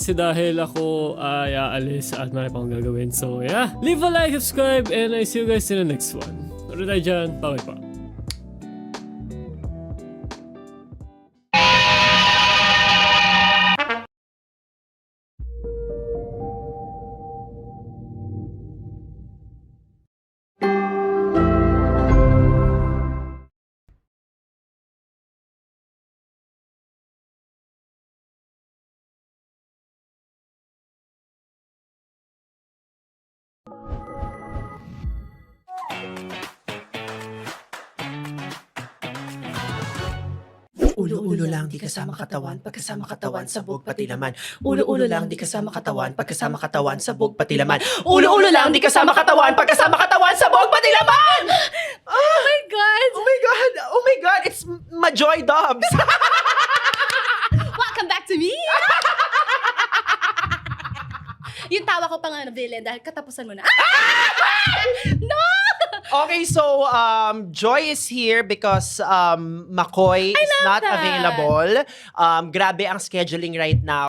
kasi dahil ako ay aalis at marami pa akong gagawin. So yeah, leave a like, subscribe, and I see you guys in the next one. Ano tayo dyan? Bye pa. Ulo-ulo lang, di kasama katawan, pagkasama katawan, sabog pati laman. Ulo-ulo lang, di kasama katawan, pagkasama katawan, sabog pati laman. Ulo-ulo lang, di kasama katawan, pagkasama katawan, sabog pati laman! Oh my God! Oh my God! Oh my God! It's Majoy Dobbs! Welcome back to me! Yung tawa ko pa nga na villain dahil katapusan mo na. No! Okay, so Joy is here because McCoy is not that. available. Grabe ang scheduling right now.